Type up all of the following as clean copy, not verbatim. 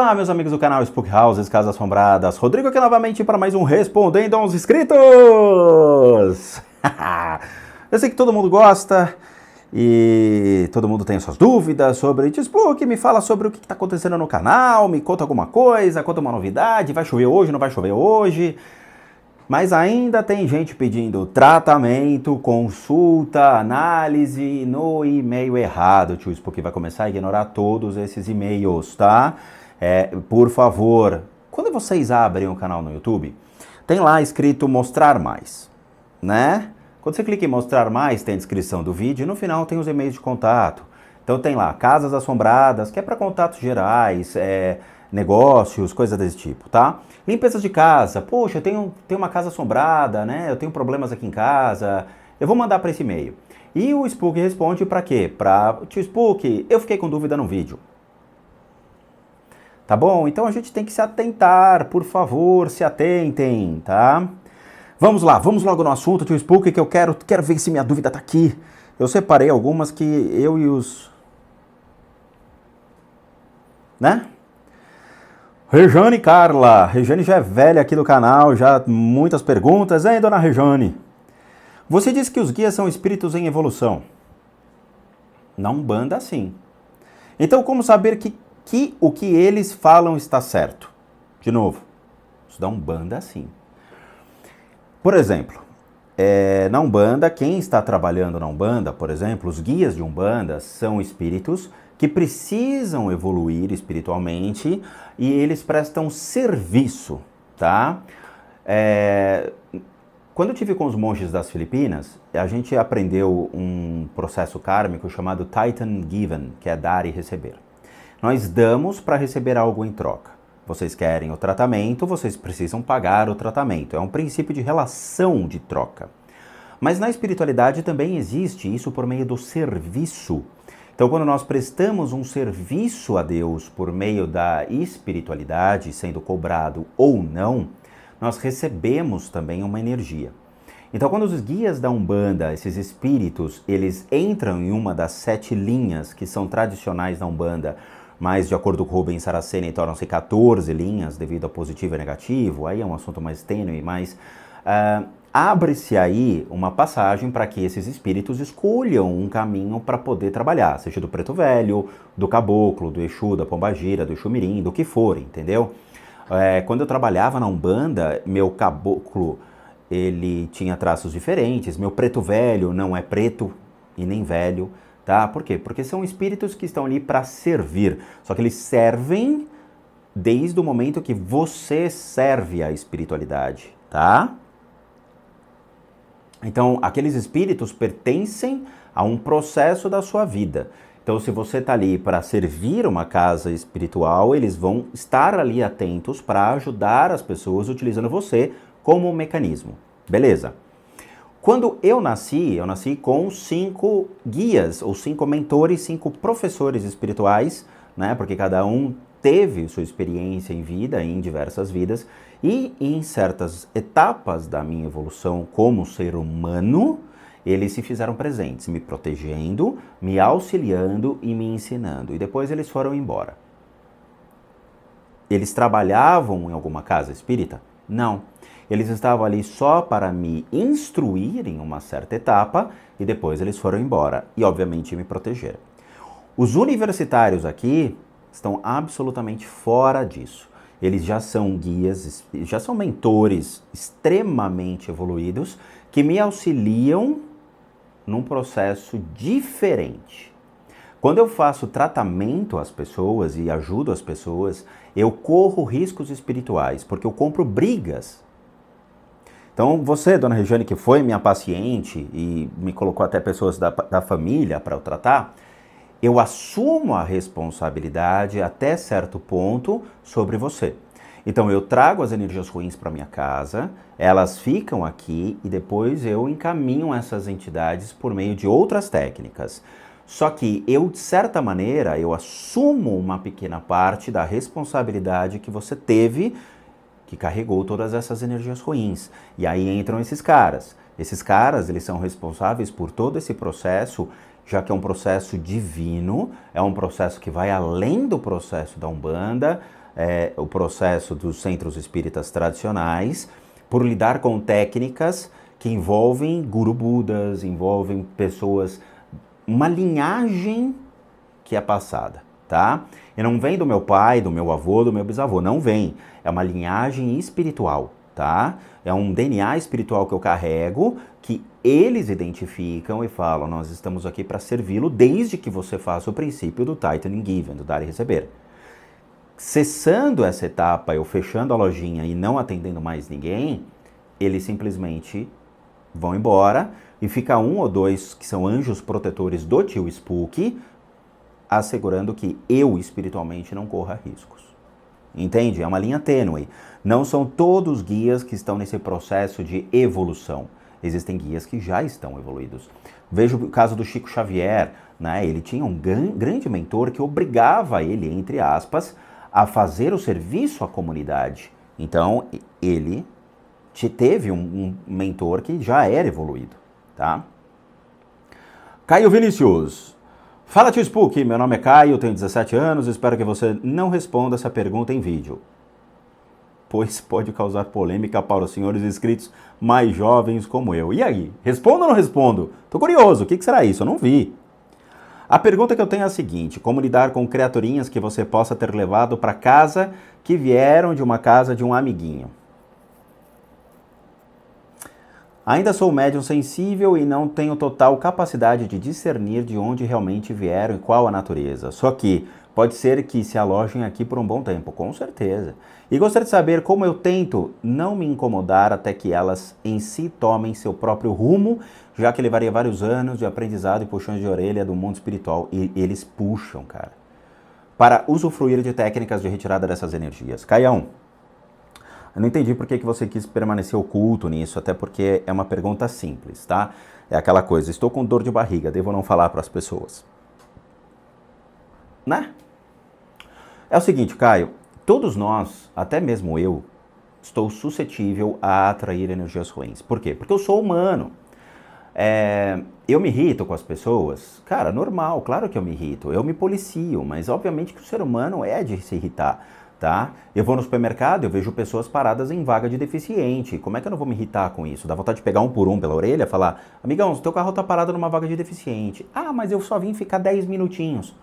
Olá, meus amigos do canal Spook Houses, Casas Assombradas. Rodrigo aqui novamente para mais um Respondendo aos Inscritos. Eu sei que todo mundo gosta e todo mundo tem suas dúvidas sobre Spook. Me fala sobre o que está acontecendo no canal, me conta alguma coisa, conta uma novidade. Vai chover hoje, não vai chover hoje? Mas ainda tem gente pedindo tratamento, consulta, análise no e-mail errado. O tio Spook vai começar a ignorar todos esses e-mails, tá? Por favor, quando vocês abrem o canal no YouTube, tem lá escrito mostrar mais, né? Quando você clica em mostrar mais, tem a descrição do vídeo e no final tem os e-mails de contato. Então tem lá Casas Assombradas, que é para contatos gerais, negócios, coisas desse tipo, tá? Limpeza de casa, poxa, eu tenho uma casa assombrada, né? Eu tenho problemas aqui em casa, eu vou mandar para esse e-mail. E o Spook responde para quê? Para tio Spook, eu fiquei com dúvida no vídeo. Tá bom? Então a gente tem que se atentar, por favor, se atentem, tá? Vamos lá, vamos logo no assunto, tio Spook, que eu quero ver se minha dúvida tá aqui. Eu separei algumas que eu e os... né? Rejane Carla. Rejane já é velha aqui do canal, já muitas perguntas. Hein, dona Rejane? Você disse que os guias são espíritos em evolução. Na Umbanda, sim. Então, como saber que o que eles falam está certo? De novo, isso da Umbanda, sim. Por exemplo, na Umbanda, quem está trabalhando na Umbanda, por exemplo, os guias de Umbanda são espíritos que precisam evoluir espiritualmente e eles prestam serviço, tá? Quando eu estive com os monges das Filipinas, a gente aprendeu um processo kármico chamado Titan Given, que é dar e receber. Nós damos para receber algo em troca. Vocês querem o tratamento, vocês precisam pagar o tratamento. É um princípio de relação de troca. Mas na espiritualidade também existe isso por meio do serviço. Então, quando nós prestamos um serviço a Deus por meio da espiritualidade, sendo cobrado ou não, nós recebemos também uma energia. Então, quando os guias da Umbanda, esses espíritos, eles entram em uma das 7 linhas que são tradicionais da Umbanda, mas de acordo com o Rubens Saraceni, tornam-se 14 linhas devido a positivo e negativo, aí é um assunto mais tênue, mas abre-se aí uma passagem para que esses espíritos escolham um caminho para poder trabalhar, seja do Preto Velho, do Caboclo, do Exu, da Pombagira, do Exu Mirim, do que for, entendeu? Quando eu trabalhava na Umbanda, meu Caboclo, ele tinha traços diferentes, meu Preto Velho não é preto e nem velho, tá? Por quê? Porque são espíritos que estão ali para servir, só que eles servem desde o momento que você serve a espiritualidade, tá? Então, aqueles espíritos pertencem a um processo da sua vida. Então, se você está ali para servir uma casa espiritual, eles vão estar ali atentos para ajudar as pessoas utilizando você como um mecanismo. Beleza? Quando eu nasci com 5 guias, ou 5 mentores, 5 professores espirituais, né? Porque cada um teve sua experiência em vida, em diversas vidas, e em certas etapas da minha evolução como ser humano, eles se fizeram presentes, me protegendo, me auxiliando e me ensinando. E depois eles foram embora. Eles trabalhavam em alguma casa espírita? Não. Eles estavam ali só para me instruir em uma certa etapa e depois eles foram embora. E, obviamente, me protegeram. Os universitários aqui estão absolutamente fora disso. Eles já são guias, já são mentores extremamente evoluídos que me auxiliam num processo diferente. Quando eu faço tratamento às pessoas e ajudo as pessoas, eu corro riscos espirituais, porque eu compro brigas. Então você, dona Regiane, que foi minha paciente e me colocou até pessoas da família para eu tratar, eu assumo a responsabilidade até certo ponto sobre você. Então eu trago as energias ruins para minha casa, elas ficam aqui e depois eu encaminho essas entidades por meio de outras técnicas. Só que eu, de certa maneira, eu assumo uma pequena parte da responsabilidade que você teve, que carregou todas essas energias ruins. E aí entram esses caras. Esses caras, eles são responsáveis por todo esse processo, já que é um processo divino, é um processo que vai além do processo da Umbanda, o processo dos centros espíritas tradicionais, por lidar com técnicas que envolvem guru budas, envolvem pessoas, uma linhagem que é passada, tá? E não vem do meu pai, do meu avô, do meu bisavô, não vem. É uma linhagem espiritual, tá? É um DNA espiritual que eu carrego, que eles identificam e falam, nós estamos aqui para servi-lo desde que você faça o princípio do Tightening Given, do dar e receber. Cessando essa etapa, eu fechando a lojinha e não atendendo mais ninguém, eles simplesmente vão embora e fica um ou dois que são anjos protetores do tio Spook, assegurando que eu espiritualmente não corra riscos. Entende? É uma linha tênue. Não são todos guias que estão nesse processo de evolução. Existem guias que já estão evoluídos. Veja o caso do Chico Xavier, né? Ele tinha um grande mentor que obrigava ele, entre aspas, a fazer o serviço à comunidade. Então, ele teve um mentor que já era evoluído, tá? Caio Vinícius. Fala, tio Spook, meu nome é Caio, tenho 17 anos, espero que você não responda essa pergunta em vídeo, pois pode causar polêmica para os senhores inscritos mais jovens como eu. E aí, respondo ou não respondo? Tô curioso, o que será isso? Eu não vi. A pergunta que eu tenho é a seguinte: como lidar com criaturinhas que você possa ter levado para casa que vieram de uma casa de um amiguinho? Ainda sou médium sensível e não tenho total capacidade de discernir de onde realmente vieram e qual a natureza. Só que pode ser que se alojem aqui por um bom tempo, com certeza. E gostaria de saber como eu tento não me incomodar até que elas em si tomem seu próprio rumo, já que levaria vários anos de aprendizado e puxões de orelha do mundo espiritual. E eles puxam, cara, para usufruir de técnicas de retirada dessas energias. Caião, eu não entendi por que você quis permanecer oculto nisso, até porque é uma pergunta simples, tá? É aquela coisa, estou com dor de barriga, devo não falar para as pessoas? Né? É o seguinte, Caio, todos nós, até mesmo eu, estou suscetível a atrair energias ruins. Por quê? Porque eu sou humano. Eu me irrito com as pessoas? Cara, normal, claro que eu me irrito, eu me policio, mas obviamente que o ser humano é de se irritar. Tá? Eu vou no supermercado, eu vejo pessoas paradas em vaga de deficiente. Como é que eu não vou me irritar com isso? Dá vontade de pegar um por um pela orelha e falar: amigão, teu carro tá parado numa vaga de deficiente. Ah, mas eu só vim ficar 10 minutinhos.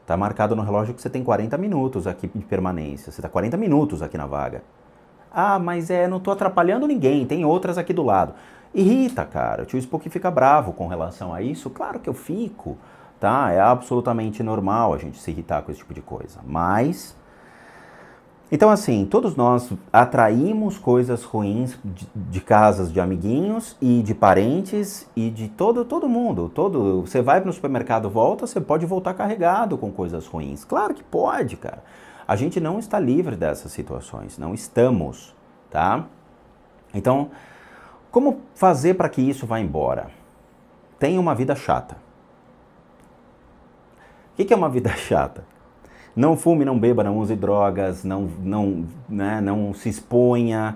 Tá marcado no relógio que você tem 40 minutos aqui de permanência. Você tá 40 minutos aqui na vaga. Ah, mas não tô atrapalhando ninguém, tem outras aqui do lado. Irrita, cara. O tio Spook fica bravo com relação a isso. Claro que eu fico, tá? É absolutamente normal a gente se irritar com esse tipo de coisa. Mas... então, assim, todos nós atraímos coisas ruins de casas de amiguinhos e de parentes e de todo mundo. Você vai no supermercado, volta, você pode voltar carregado com coisas ruins. Claro que pode, cara. A gente não está livre dessas situações, não estamos, tá? Então, como fazer para que isso vá embora? Tenha uma vida chata. O que é uma vida chata? Não fume, não beba, não use drogas, não se exponha,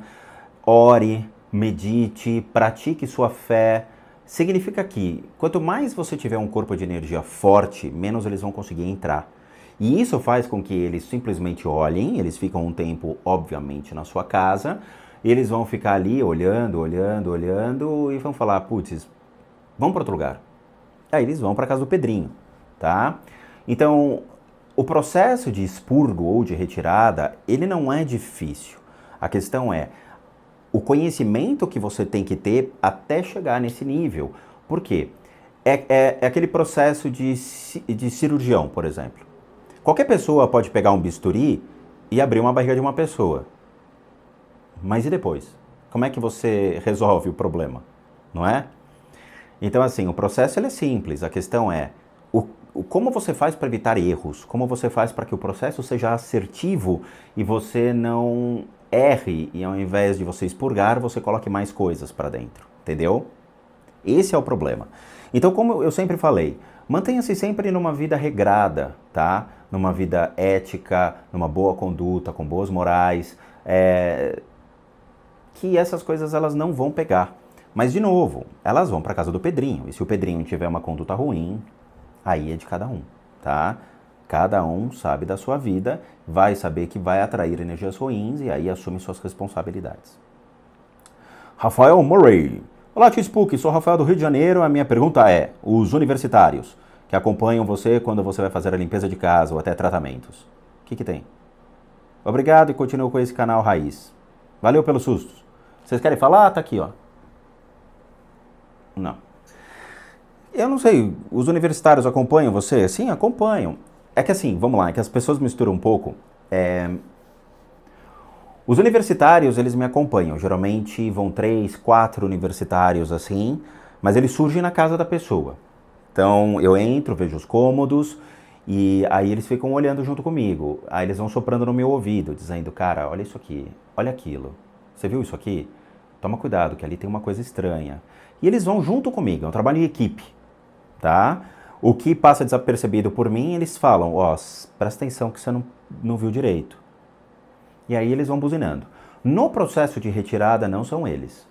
ore, medite, pratique sua fé. Significa que quanto mais você tiver um corpo de energia forte, menos eles vão conseguir entrar. E isso faz com que eles simplesmente olhem, eles ficam um tempo, obviamente, na sua casa, e eles vão ficar ali olhando, e vão falar: putz, vamos para outro lugar. Aí eles vão para casa do Pedrinho, tá? Então... o processo de expurgo ou de retirada, ele não é difícil. A questão é o conhecimento que você tem que ter até chegar nesse nível. Por quê? É aquele processo de cirurgião, por exemplo. Qualquer pessoa pode pegar um bisturi e abrir uma barriga de uma pessoa. Mas e depois? Como é que você resolve o problema? Não é? Então, assim, o processo ele é simples. A questão é como você faz para evitar erros? Como você faz para que o processo seja assertivo e você não erre e ao invés de você expurgar, você coloque mais coisas para dentro, entendeu? Esse é o problema. Então, como eu sempre falei, mantenha-se sempre numa vida regrada, tá? Numa vida ética, numa boa conduta, com boas morais, que essas coisas elas não vão pegar. Mas, de novo, elas vão para casa do Pedrinho. E se o Pedrinho tiver uma conduta ruim, aí é de cada um, tá? Cada um sabe da sua vida, vai saber que vai atrair energias ruins e aí assume suas responsabilidades. Rafael Murray. Olá, Tio Spook, sou Rafael do Rio de Janeiro. A minha pergunta é, os universitários que acompanham você quando você vai fazer a limpeza de casa ou até tratamentos, o que tem? Obrigado e continuo com esse canal Raiz. Valeu pelos sustos. Vocês querem falar? Tá aqui, ó. Não. Eu não sei, os universitários acompanham você? Sim, acompanham. É que assim, vamos lá, é que as pessoas misturam um pouco. Os universitários, eles me acompanham. Geralmente vão 3, 4 universitários assim, mas eles surgem na casa da pessoa. Então eu entro, vejo os cômodos e aí eles ficam olhando junto comigo. Aí eles vão soprando no meu ouvido, dizendo, cara, olha isso aqui, olha aquilo. Você viu isso aqui? Toma cuidado, que ali tem uma coisa estranha. E eles vão junto comigo, é um trabalho em equipe, tá? O que passa desapercebido por mim, eles falam, ó, presta atenção que você não viu direito. E aí eles vão buzinando. No processo de retirada, não são eles.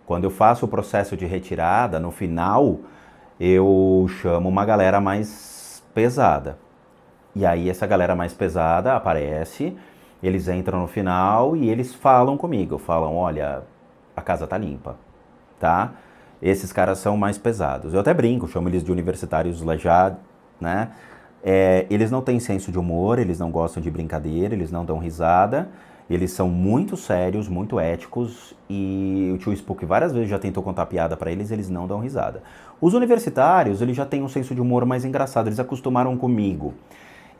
Quando eu faço o processo de retirada, no final, eu chamo uma galera mais pesada. E aí essa galera mais pesada aparece, eles entram no final e eles falam comigo. Falam, olha, a casa tá limpa, tá? Esses caras são mais pesados. Eu até brinco, chamo eles de universitários já, né? Eles não têm senso de humor, eles não gostam de brincadeira, eles não dão risada, eles são muito sérios, muito éticos e o Tio Spook várias vezes já tentou contar piada pra eles não dão risada. Os universitários, eles já têm um senso de humor mais engraçado, eles acostumaram comigo.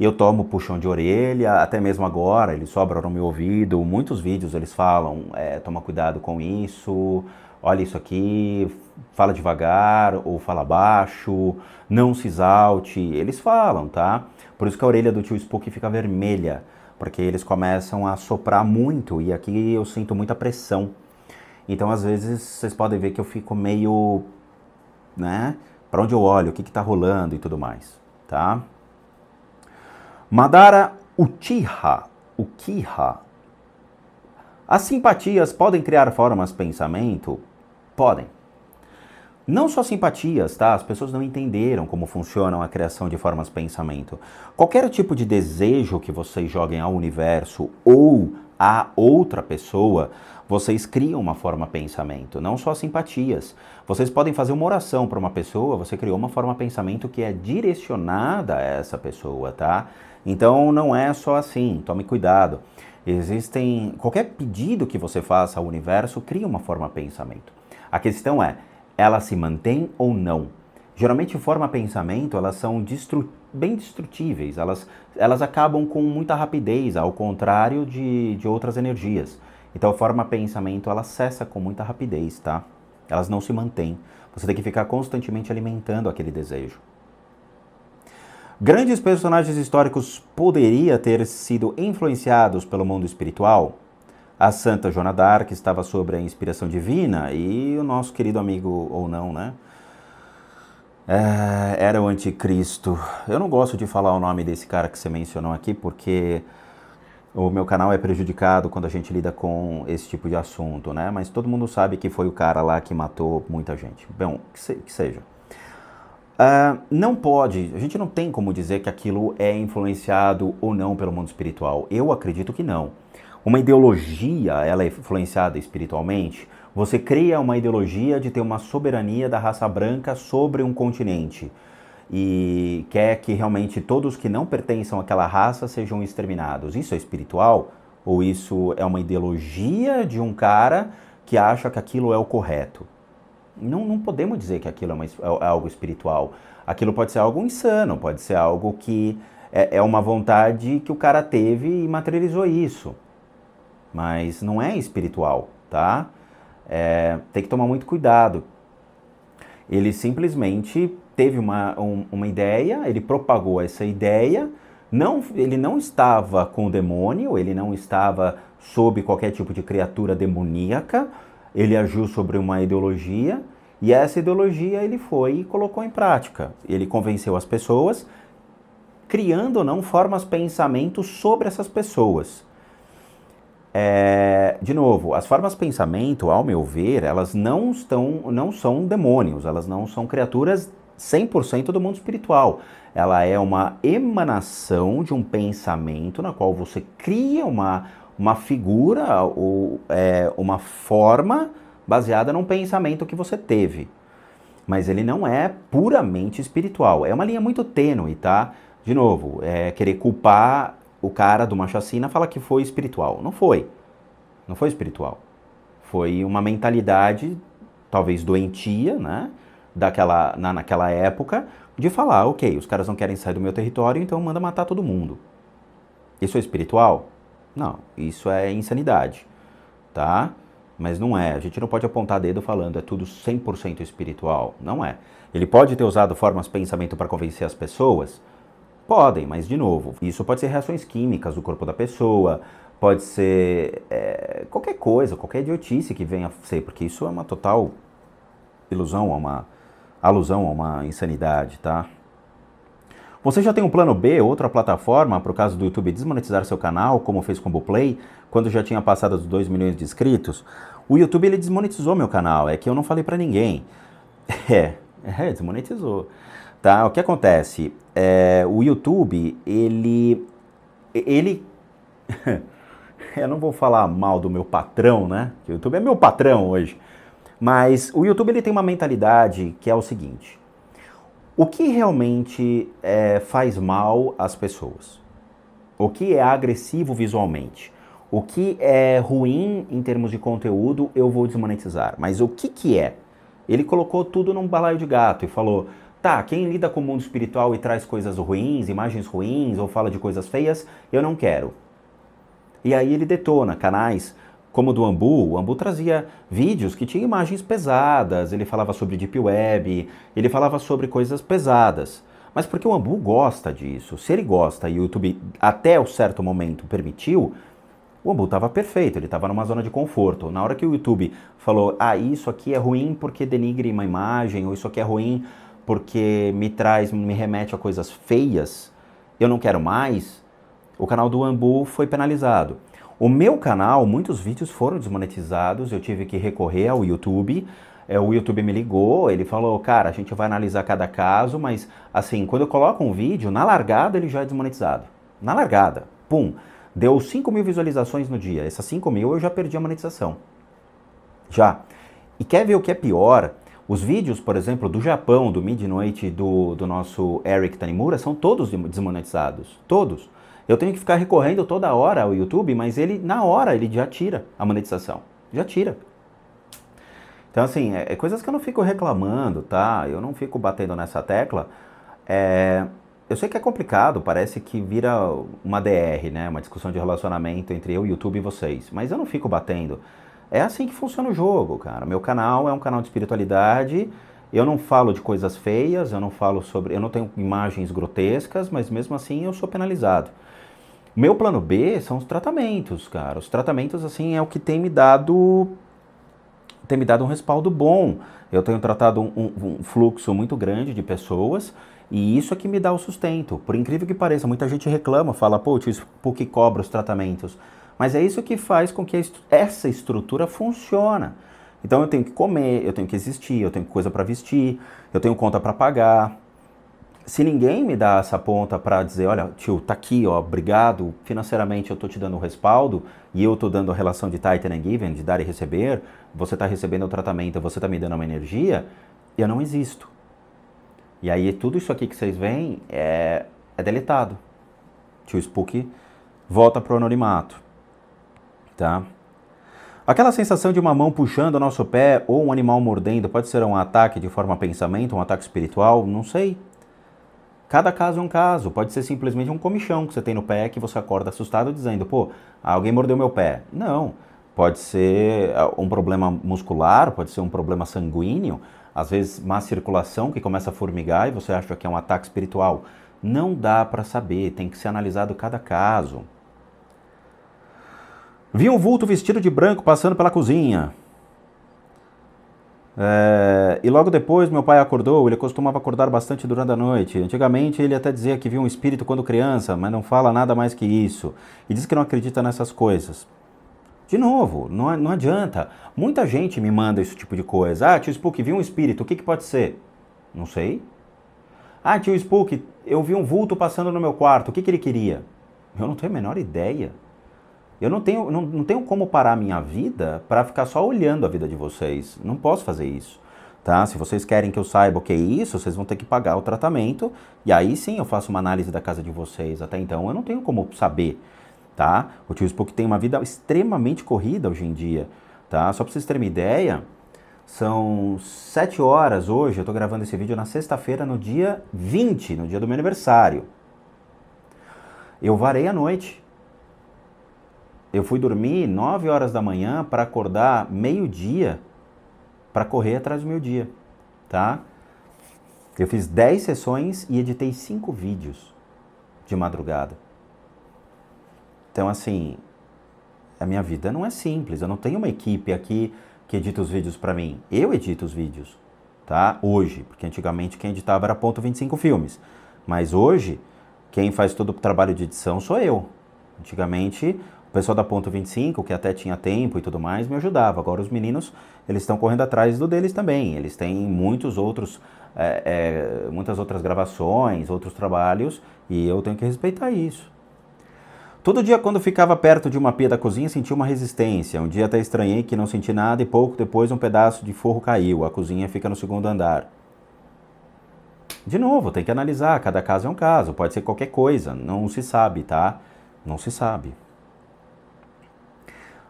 Eu tomo puxão de orelha, até mesmo agora, eles sobram no meu ouvido, muitos vídeos eles falam, toma cuidado com isso, olha isso aqui, fala devagar ou fala baixo, não se exalte, eles falam, tá? Por isso que a orelha do Tio Spook fica vermelha, porque eles começam a soprar muito e aqui eu sinto muita pressão. Então às vezes vocês podem ver que eu fico meio, né, para onde eu olho, o que tá rolando e tudo mais, tá? Madara Uchiha. As simpatias podem criar formas de pensamento? Podem. Não só simpatias, tá? As pessoas não entenderam como funciona a criação de formas de pensamento. Qualquer tipo de desejo que vocês joguem ao universo ou a outra pessoa, vocês criam uma forma de pensamento, não só simpatias. Vocês podem fazer uma oração para uma pessoa, você criou uma forma de pensamento que é direcionada a essa pessoa, tá? Então não é só assim, tome cuidado. Qualquer pedido que você faça ao universo cria uma forma de pensamento. A questão é, ela se mantém ou não? Geralmente, forma de pensamento, elas são bem destrutíveis, elas acabam com muita rapidez, ao contrário de outras energias. Então, a forma de pensamento, ela cessa com muita rapidez, tá? Elas não se mantêm. Você tem que ficar constantemente alimentando aquele desejo. Grandes personagens históricos poderiam ter sido influenciados pelo mundo espiritual? A Santa Joana d'Arc estava sob a inspiração divina e o nosso querido amigo, ou não, né? Era o anticristo. Eu não gosto de falar o nome desse cara que você mencionou aqui porque o meu canal é prejudicado quando a gente lida com esse tipo de assunto, né? Mas todo mundo sabe que foi o cara lá que matou muita gente. Bom, que seja. Não pode, a gente não tem como dizer que aquilo é influenciado ou não pelo mundo espiritual. Eu acredito que não. Uma ideologia, ela é influenciada espiritualmente? Você cria uma ideologia de ter uma soberania da raça branca sobre um continente e quer que realmente todos que não pertençam àquela raça sejam exterminados. Isso é espiritual? Ou isso é uma ideologia de um cara que acha que aquilo é o correto? Não podemos dizer que aquilo é algo espiritual. Aquilo pode ser algo insano, pode ser algo que é uma vontade que o cara teve e materializou isso. Mas não é espiritual, tá? Tem que tomar muito cuidado. Ele simplesmente teve uma ideia, ele propagou essa ideia, ele não estava com o demônio, ele não estava sob qualquer tipo de criatura demoníaca, ele agiu sobre uma ideologia e essa ideologia ele foi e colocou em prática. Ele convenceu as pessoas, criando ou não formas de pensamento sobre essas pessoas. De novo, as formas de pensamento, ao meu ver, elas não são demônios, elas não são criaturas 100% do mundo espiritual. Ela é uma emanação de um pensamento na qual você cria uma figura ou uma forma baseada num pensamento que você teve. Mas ele não é puramente espiritual. É uma linha muito tênue, tá? De novo, querer culpar o cara de uma chacina, falar que foi espiritual. Não foi. Não foi espiritual. Foi uma mentalidade, talvez doentia, né? Naquela época, de falar, ok, os caras não querem sair do meu território, então manda matar todo mundo. Isso é espiritual? Não, isso é insanidade, tá? Mas não é, a gente não pode apontar dedo falando é tudo 100% espiritual, não é. Ele pode ter usado formas de pensamento para convencer as pessoas? Podem, mas de novo, isso pode ser reações químicas do corpo da pessoa, pode ser qualquer coisa, qualquer idiotice que venha a ser, porque isso é uma total ilusão, uma alusão a uma insanidade, tá? Você já tem um plano B, outra plataforma, para o caso do YouTube desmonetizar seu canal, como fez com o Boplay, quando já tinha passado dos 2 milhões de inscritos? O YouTube, ele desmonetizou meu canal, é que eu não falei para ninguém. Desmonetizou. Tá? O que acontece? O YouTube, ele eu não vou falar mal do meu patrão, né? O YouTube é meu patrão hoje. Mas o YouTube, ele tem uma mentalidade que é o seguinte: o que realmente faz mal às pessoas? O que é agressivo visualmente? O que é ruim em termos de conteúdo, eu vou desmonetizar. Mas o que é? Ele colocou tudo num balaio de gato e falou, tá, quem lida com o mundo espiritual e traz coisas ruins, imagens ruins, ou fala de coisas feias, eu não quero. E aí ele detona canais como o do Ambu. O Ambu trazia vídeos que tinham imagens pesadas, ele falava sobre Deep Web, ele falava sobre coisas pesadas. Mas porque o Ambu gosta disso. Se ele gosta e o YouTube até um certo momento permitiu, o Ambu estava perfeito, ele estava numa zona de conforto. Na hora que o YouTube falou, isso aqui é ruim porque denigre uma imagem, ou isso aqui é ruim porque me remete a coisas feias, eu não quero mais, o canal do Ambu foi penalizado. O meu canal, muitos vídeos foram desmonetizados, eu tive que recorrer ao YouTube. O YouTube me ligou, ele falou, cara, a gente vai analisar cada caso, mas assim, quando eu coloco um vídeo, na largada ele já é desmonetizado. Na largada, pum, deu 5 mil visualizações no dia. Essas 5 mil eu já perdi a monetização. Já. E quer ver o que é pior? Os vídeos, por exemplo, do Japão, do Midnight, do nosso Eric Tanimura, são todos desmonetizados. Todos. Eu tenho que ficar recorrendo toda hora ao YouTube, mas ele, na hora, ele já tira a monetização. Já tira. Então, assim, coisas que eu não fico reclamando, tá? Eu não fico batendo nessa tecla. Eu sei que é complicado, parece que vira uma DR, né? Uma discussão de relacionamento entre eu, YouTube e vocês. Mas eu não fico batendo. É assim que funciona o jogo, cara. Meu canal é um canal de espiritualidade. Eu não falo de coisas feias, eu não tenho imagens grotescas, mas mesmo assim eu sou penalizado. Meu plano B são os tratamentos, cara. Os tratamentos, assim, é o que tem me dado um respaldo bom. Eu tenho tratado um fluxo muito grande de pessoas e isso é que me dá o sustento. Por incrível que pareça, muita gente reclama, fala, pô, tio Spook cobra os tratamentos. Mas é isso que faz com que essa estrutura funcione. Então eu tenho que comer, eu tenho que existir, eu tenho coisa para vestir, eu tenho conta para pagar. Se ninguém me dá essa ponta para dizer, olha, tio, tá aqui, ó, obrigado, financeiramente eu tô te dando o respaldo e eu tô dando a relação de Titan and Given, de dar e receber, você tá recebendo o tratamento, você tá me dando uma energia, eu não existo. E aí tudo isso aqui que vocês veem é deletado. Tio Spook volta pro anonimato, tá? Aquela sensação de uma mão puxando o nosso pé ou um animal mordendo pode ser um ataque de forma pensamento, um ataque espiritual, não sei. Cada caso é um caso, pode ser simplesmente um comichão que você tem no pé que você acorda assustado dizendo, pô, alguém mordeu meu pé. Não, pode ser um problema muscular, pode ser um problema sanguíneo, às vezes má circulação que começa a formigar e você acha que é um ataque espiritual. Não dá para saber, tem que ser analisado cada caso. Vi um vulto vestido de branco passando pela cozinha. E logo depois meu pai acordou, ele costumava acordar bastante durante a noite. Antigamente ele até dizia que viu um espírito quando criança, mas não fala nada mais que isso. E diz que não acredita nessas coisas. De novo, não adianta. Muita gente me manda esse tipo de coisa. Ah, tio Spook, viu um espírito, o que pode ser? Não sei. Ah, tio Spook, eu vi um vulto passando no meu quarto, o que ele queria? Eu não tenho a menor ideia. Eu não tenho como parar a minha vida para ficar só olhando a vida de vocês. Não posso fazer isso. Tá? Se vocês querem que eu saiba o que é isso, vocês vão ter que pagar o tratamento. E aí sim eu faço uma análise da casa de vocês. Até então eu não tenho como saber. Tá? O tio Spook tem uma vida extremamente corrida hoje em dia. Tá? Só para vocês terem uma ideia, são 7 horas hoje. Eu estou gravando esse vídeo na sexta-feira, no dia 20, no dia do meu aniversário. Eu varei a noite. Eu fui dormir 9 horas da manhã para acordar meio-dia para correr atrás do meio-dia, tá? Eu fiz 10 sessões e editei 5 vídeos de madrugada. Então, assim, a minha vida não é simples. Eu não tenho uma equipe aqui que edita os vídeos para mim. Eu edito os vídeos, tá? Hoje, porque antigamente quem editava era ponto 25 filmes. Mas hoje, quem faz todo o trabalho de edição sou eu. Antigamente, o pessoal da ponto 25, que até tinha tempo e tudo mais, me ajudava. Agora os meninos, eles estão correndo atrás do deles também. Eles têm muitas outras gravações, outros trabalhos, e eu tenho que respeitar isso. Todo dia, quando ficava perto de uma pia da cozinha, sentia uma resistência. Um dia até estranhei que não senti nada e pouco depois um pedaço de forro caiu. A cozinha fica no 2º andar. De novo, tem que analisar. Cada caso é um caso. Pode ser qualquer coisa. Não se sabe, tá? Não se sabe.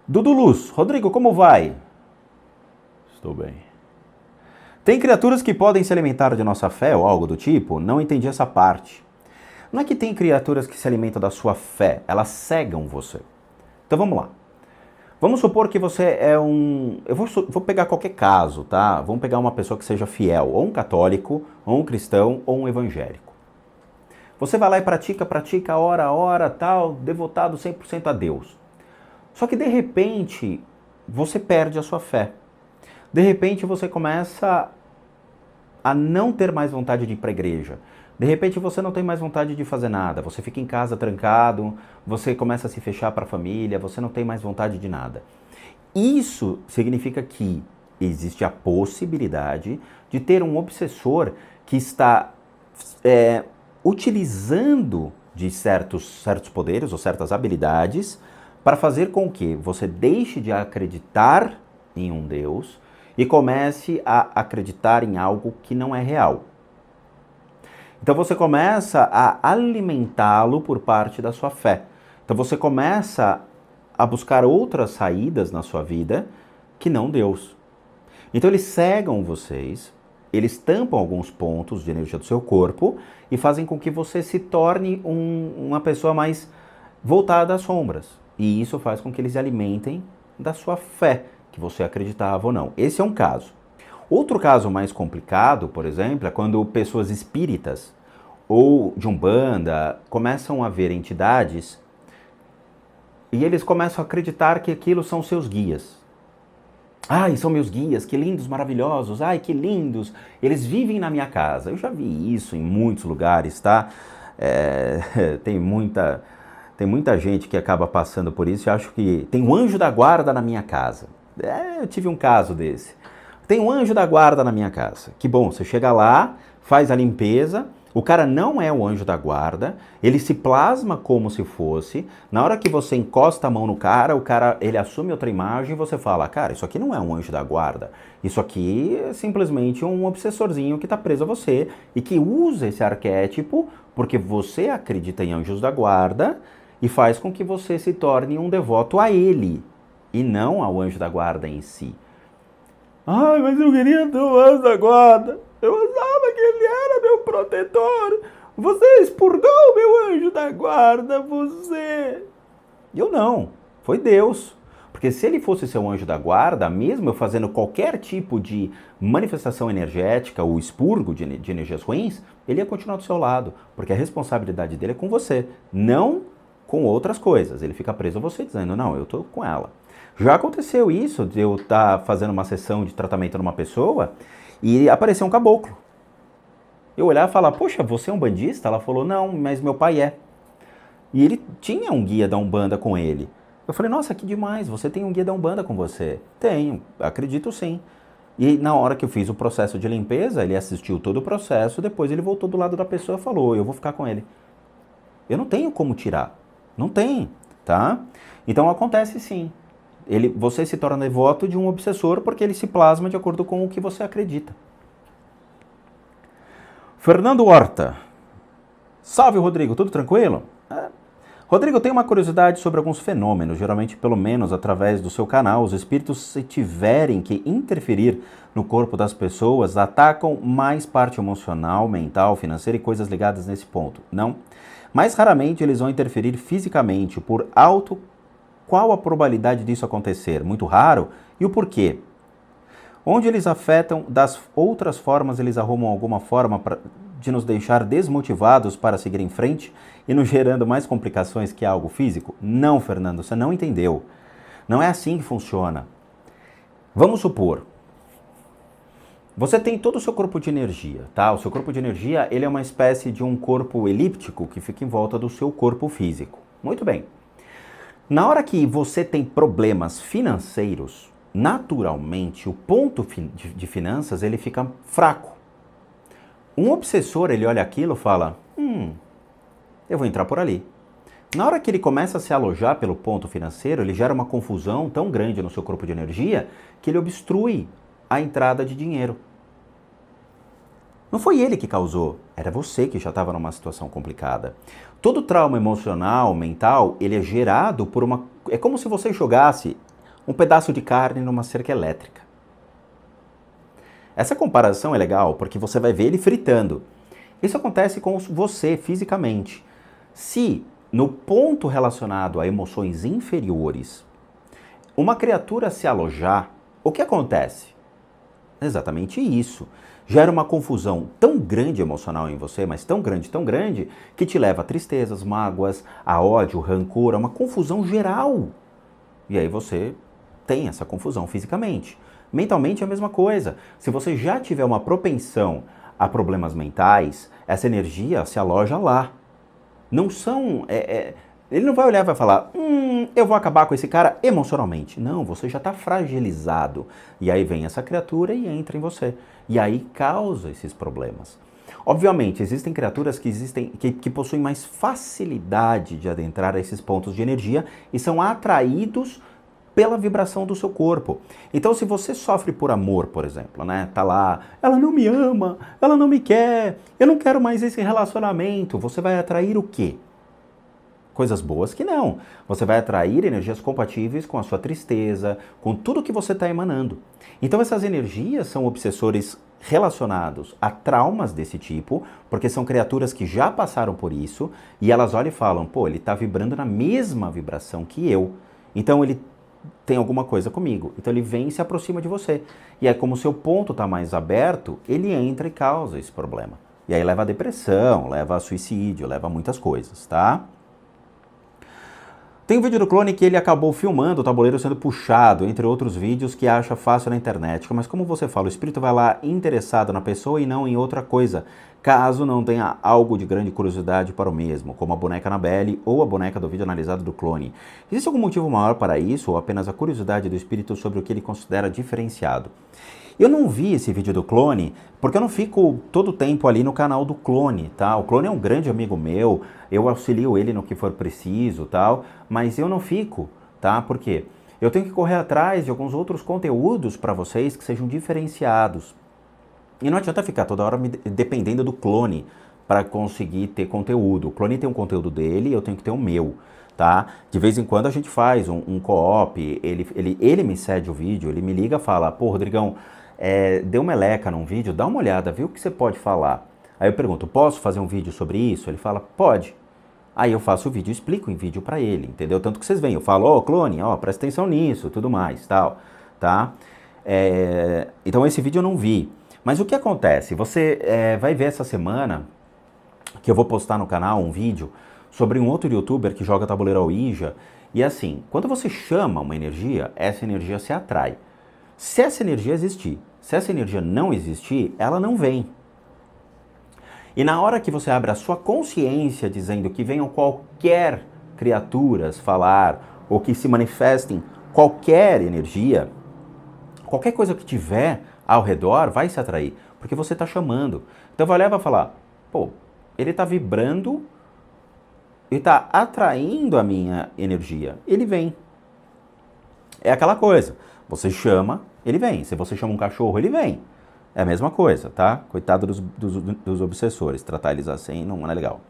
Dudu Luz. Rodrigo, como vai? Estou bem. Tem criaturas que podem se alimentar de nossa fé ou algo do tipo? Não entendi essa parte. Não é que tem criaturas que se alimentam da sua fé, elas cegam você. Então vamos lá. Vamos supor que você é um... Eu vou pegar qualquer caso, tá? Vamos pegar uma pessoa que seja fiel, ou um católico, ou um cristão, ou um evangélico. Você vai lá e pratica, hora a hora, tal, devotado 100% a Deus. Só que de repente, você perde a sua fé. De repente você começa a não ter mais vontade de ir para a igreja. De repente você não tem mais vontade de fazer nada. Você fica em casa trancado, você começa a se fechar para a família, você não tem mais vontade de nada. Isso significa que existe a possibilidade de ter um obsessor que está utilizando de certos poderes ou certas habilidades para fazer com que você deixe de acreditar em um Deus e comece a acreditar em algo que não é real. Então você começa a alimentá-lo por parte da sua fé. Então você começa a buscar outras saídas na sua vida que não Deus. Então eles cegam vocês, eles tampam alguns pontos de energia do seu corpo e fazem com que você se torne uma pessoa mais voltada às sombras. E isso faz com que eles se alimentem da sua fé, que você acreditava ou não. Esse é um caso. Outro caso mais complicado, por exemplo, é quando pessoas espíritas ou de umbanda começam a ver entidades e eles começam a acreditar que aquilo são seus guias. Ai, são meus guias, que lindos, maravilhosos, ai, que lindos, eles vivem na minha casa. Eu já vi isso em muitos lugares, tá? Tem muita gente que acaba passando por isso e acho que tem um anjo da guarda na minha casa. Eu tive um caso desse. Tem um anjo da guarda na minha casa. Que bom, você chega lá, faz a limpeza, o cara não é o anjo da guarda, ele se plasma como se fosse, na hora que você encosta a mão no cara, ele assume outra imagem e você fala, cara, isso aqui não é um anjo da guarda, isso aqui é simplesmente um obsessorzinho que está preso a você e que usa esse arquétipo porque você acredita em anjos da guarda e faz com que você se torne um devoto a ele e não ao anjo da guarda em si. Ai, mas eu queria ter o anjo da guarda. Eu achava que ele era meu protetor. Você expurgou meu anjo da guarda, você. Eu não. Foi Deus. Porque se ele fosse seu anjo da guarda, mesmo eu fazendo qualquer tipo de manifestação energética ou expurgo de energias ruins, ele ia continuar do seu lado. Porque a responsabilidade dele é com você, não com outras coisas. Ele fica preso a você dizendo, não, eu estou com ela. Já aconteceu isso, de eu estar fazendo uma sessão de tratamento numa pessoa e apareceu um caboclo. Eu olhar e falar, poxa, você é um bandista? Ela falou, não, mas meu pai é. E ele tinha um guia da Umbanda com ele. Eu falei, nossa, que demais, você tem um guia da Umbanda com você? Tenho, acredito sim. E na hora que eu fiz o processo de limpeza, ele assistiu todo o processo, depois ele voltou do lado da pessoa e falou, eu vou ficar com ele. Eu não tenho como tirar. Não tem, tá? Então acontece sim. Você se torna devoto de um obsessor porque ele se plasma de acordo com o que você acredita. Fernando Horta. Salve, Rodrigo, tudo tranquilo? Rodrigo, eu tenho uma curiosidade sobre alguns fenômenos. Geralmente, pelo menos através do seu canal, os espíritos, se tiverem que interferir no corpo das pessoas, atacam mais parte emocional, mental, financeira e coisas ligadas nesse ponto. Não? Mais raramente eles vão interferir fisicamente. Por alto, qual a probabilidade disso acontecer? Muito raro? E o porquê? Onde eles afetam, das outras formas, eles arrumam alguma forma de nos deixar desmotivados para seguir em frente e nos gerando mais complicações que algo físico? Não, Fernando, você não entendeu. Não é assim que funciona. Vamos supor, você tem todo o seu corpo de energia, tá? O seu corpo de energia, ele é uma espécie de um corpo elíptico que fica em volta do seu corpo físico. Muito bem. Na hora que você tem problemas financeiros, naturalmente, o ponto de finanças, ele fica fraco. Um obsessor, ele olha aquilo e fala, eu vou entrar por ali. Na hora que ele começa a se alojar pelo ponto financeiro, ele gera uma confusão tão grande no seu corpo de energia que ele obstrui a entrada de dinheiro. Não foi ele que causou, era você que já estava numa situação complicada. Todo trauma emocional, mental, ele é gerado por uma... É como se você jogasse um pedaço de carne numa cerca elétrica. Essa comparação é legal porque você vai ver ele fritando. Isso acontece com você fisicamente. Se no ponto relacionado a emoções inferiores, uma criatura se alojar, o que acontece? Exatamente isso. Gera uma confusão tão grande emocional em você, mas tão grande, que te leva a tristezas, mágoas, a ódio, rancor, a uma confusão geral. E aí você tem essa confusão fisicamente. Mentalmente é a mesma coisa. Se você já tiver uma propensão a problemas mentais, essa energia se aloja lá. Não são... ele não vai olhar e vai falar, eu vou acabar com esse cara emocionalmente. Não, você já está fragilizado. E aí vem essa criatura e entra em você. E aí causa esses problemas. Obviamente, existem criaturas que possuem mais facilidade de adentrar a esses pontos de energia e são atraídos pela vibração do seu corpo. Então, se você sofre por amor, por exemplo, né? Tá lá, ela não me ama, ela não me quer, eu não quero mais esse relacionamento. Você vai atrair o quê? Coisas boas que não. Você vai atrair energias compatíveis com a sua tristeza, com tudo que você está emanando. Então, essas energias são obsessores relacionados a traumas desse tipo, porque são criaturas que já passaram por isso, e elas olham e falam, pô, ele está vibrando na mesma vibração que eu. Então, ele tem alguma coisa comigo. Então ele vem e se aproxima de você. E aí, como o seu ponto está mais aberto, ele entra e causa esse problema. E aí leva a depressão, leva a suicídio, leva a muitas coisas, tá? Tem um vídeo do clone que ele acabou filmando o tabuleiro sendo puxado, entre outros vídeos que acha fácil na internet. Mas como você fala, o espírito vai lá interessado na pessoa e não em outra coisa, caso não tenha algo de grande curiosidade para o mesmo, como a boneca Annabelle ou a boneca do vídeo analisado do clone. Existe algum motivo maior para isso ou apenas a curiosidade do espírito sobre o que ele considera diferenciado? Eu não vi esse vídeo do clone, porque eu não fico todo o tempo ali no canal do clone, tá? O clone é um grande amigo meu, eu auxilio ele no que for preciso, tal, mas eu não fico, tá? Por quê? Eu tenho que correr atrás de alguns outros conteúdos para vocês que sejam diferenciados. E não adianta ficar toda hora dependendo do clone para conseguir ter conteúdo. O clone tem um conteúdo dele, eu tenho que ter o meu. Tá? De vez em quando a gente faz um co-op, ele me cede o vídeo, ele me liga e fala, pô, Rodrigão, deu meleca num vídeo, dá uma olhada, vê o que você pode falar. Aí eu pergunto, posso fazer um vídeo sobre isso? Ele fala, pode. Aí eu faço o vídeo, explico em vídeo pra ele, entendeu? Tanto que vocês veem, eu falo, ó, clone, ó, presta atenção nisso, tudo mais, tal, tá? Então esse vídeo eu não vi. Mas o que acontece? Você vai ver essa semana que eu vou postar no canal um vídeo sobre um outro youtuber que joga tabuleiro Ouija. E assim, quando você chama uma energia, essa energia se atrai. Se essa energia existir, se essa energia não existir, ela não vem. E na hora que você abre a sua consciência dizendo que venham qualquer criaturas falar ou que se manifestem qualquer energia, Qualquer coisa que tiver ao redor vai se atrair, porque você está chamando. Então vai olhar e vai falar, pô, ele está vibrando e está atraindo a minha energia. Ele vem. É aquela coisa, você chama, ele vem. Se você chama um cachorro, ele vem. É a mesma coisa, tá? Coitado dos obsessores, tratar eles assim não é legal.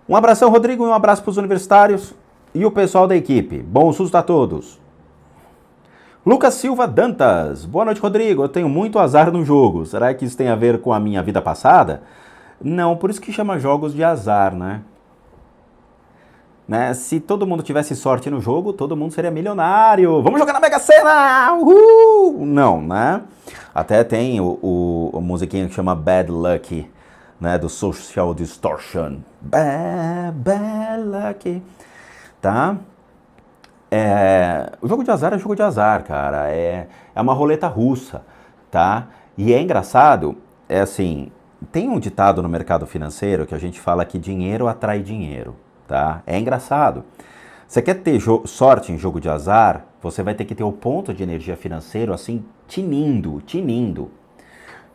Um abração, Rodrigo, e um abraço para os universitários e o pessoal da equipe. Bom susto a todos. Lucas Silva Dantas. Boa noite, Rodrigo. Eu tenho muito azar no jogo. Será que isso tem a ver com a minha vida passada? Não, por isso que chama jogos de azar, né? Se todo mundo tivesse sorte no jogo, todo mundo seria milionário. Vamos jogar na Mega Sena! Uhul! Não, né? Até tem o musiquinho que chama Bad Luck, né? Do Social Distortion. Bad Luck. Tá? O jogo de azar é jogo de azar, cara. É uma roleta russa, tá? E é engraçado, é assim, tem um ditado no mercado financeiro que a gente fala que dinheiro atrai dinheiro, tá? É engraçado. Você quer ter sorte em jogo de azar, você vai ter que ter o ponto de energia financeiro assim, tinindo.